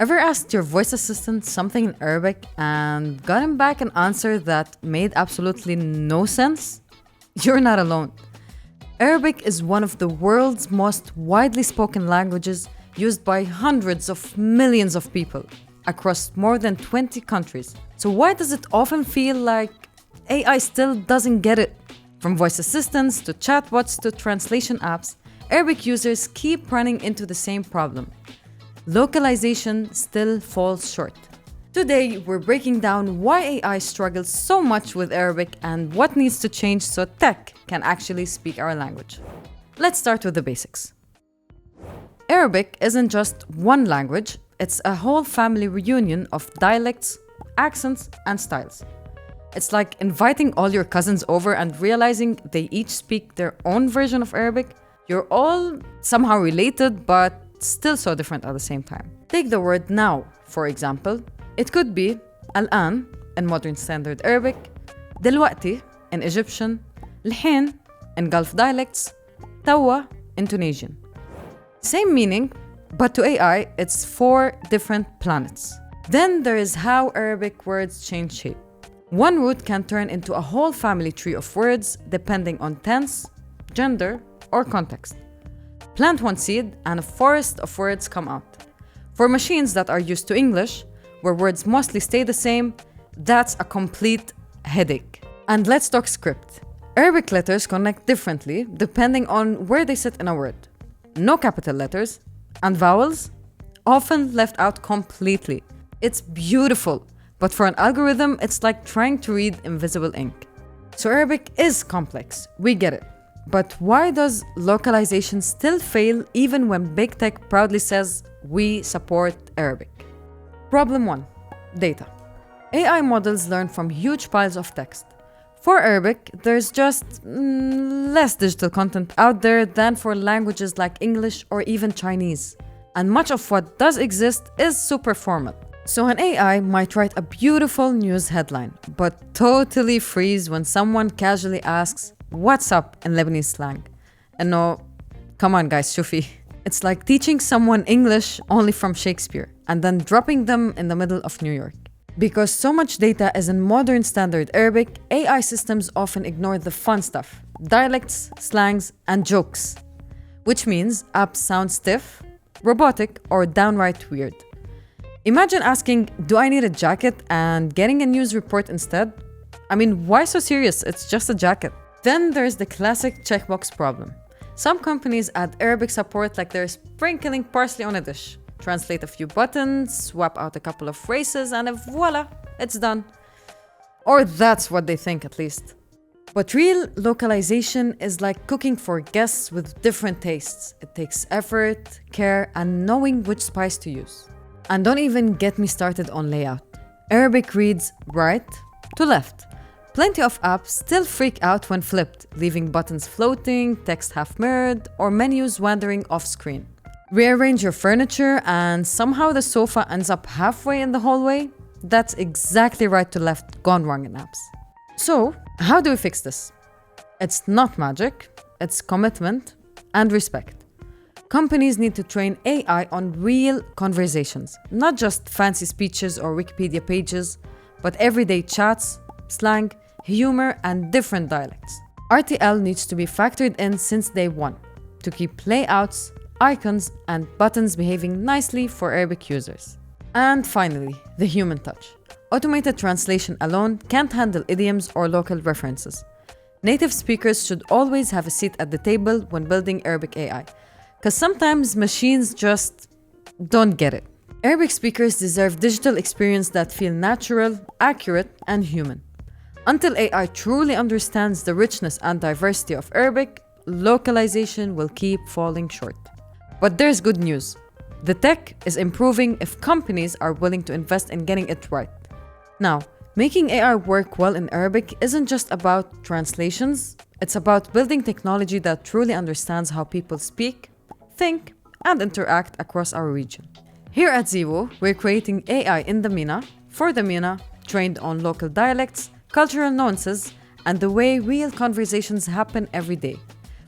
Ever asked your voice assistant something in Arabic and gotten back an answer that made absolutely no sense? You're not alone. Arabic is one of the world's most widely spoken languages, used by hundreds of millions of people across more than 20 countries. So why does it often feel like AI still doesn't get it? From voice assistants to chatbots to translation apps, Arabic users keep running into the same problem. Localization still falls short. Today, we're breaking down why AI struggles so much with Arabic and what needs to change so tech can actually speak our language. Let's start with the basics. Arabic isn't just one language, it's a whole family reunion of dialects, accents, and styles. It's like inviting all your cousins over and realizing they each speak their own version of Arabic. You're all somehow related, but still so different at the same time. Take the word now, for example. It could be الآن in modern standard Arabic, دلوقتي in Egyptian, الحين in Gulf dialects, توا in Tunisian. Same meaning, but to AI, it's 4 different planets. Then there is how Arabic words change shape. One root can turn into a whole family tree of words depending on tense, gender, or context. Plant one seed and a forest of words come out. For machines that are used to English, where words mostly stay the same, that's a complete headache. And let's talk script. Arabic letters connect differently depending on where they sit in a word. No capital letters, and vowels, often left out completely. It's beautiful, but for an algorithm, it's like trying to read invisible ink. So Arabic is complex, we get it. But why does localization still fail even when big tech proudly says we support Arabic? Problem 1. Data. AI models learn from huge piles of text. For Arabic, there's just less digital content out there than for languages like English or even Chinese. And much of what does exist is super formal. So an AI might write a beautiful news headline, but totally freeze when someone casually asks, "What's up?" in Lebanese slang. And no, come on guys, shufi. It's like teaching someone English only from Shakespeare and then dropping them in the middle of New York. Because so much data is in modern standard Arabic, AI systems often ignore the fun stuff, dialects, slangs, and jokes. Which means apps sound stiff, robotic, or downright weird. Imagine asking, "Do I need a jacket?" and getting a news report instead. I mean, why so serious? It's just a jacket. Then there's the classic checkbox problem. Some companies add Arabic support like they're sprinkling parsley on a dish. Translate a few buttons, swap out a couple of phrases, and voila, it's done. Or that's what they think, at least. But real localization is like cooking for guests with different tastes. It takes effort, care, and knowing which spice to use. And don't even get me started on layout. Arabic reads right to left. Plenty of apps still freak out when flipped, leaving buttons floating, text half mirrored, or menus wandering off screen. Rearrange your furniture and somehow the sofa ends up halfway in the hallway? That's exactly right to left gone wrong in apps. So, how do we fix this? It's not magic, it's commitment and respect. Companies need to train AI on real conversations, not just fancy speeches or Wikipedia pages, but everyday chats, slang, humor, and different dialects. RTL needs to be factored in since day one to keep layouts, icons, and buttons behaving nicely for Arabic users. And finally, the human touch. Automated translation alone can't handle idioms or local references. Native speakers should always have a seat at the table when building Arabic AI, because sometimes machines just don't get it. Arabic speakers deserve digital experience that feel natural, accurate, and human. Until AI truly understands the richness and diversity of Arabic, localization will keep falling short. But there's good news. The tech is improving if companies are willing to invest in getting it right. Now, making AI work well in Arabic isn't just about translations, it's about building technology that truly understands how people speak, think, and interact across our region. Here at Ziwo, we're creating AI in the MENA, for the MENA, trained on local dialects, cultural nuances, and the way real conversations happen every day.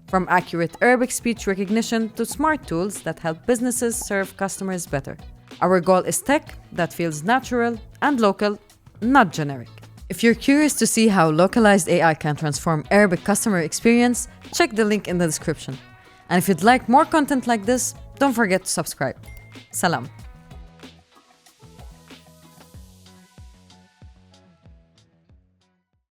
From accurate Arabic speech recognition to smart tools that help businesses serve customers better. Our goal is tech that feels natural and local, not generic. If you're curious to see how localized AI can transform Arabic customer experience, check the link in the description. And if you'd like more content like this, don't forget to subscribe. Salam.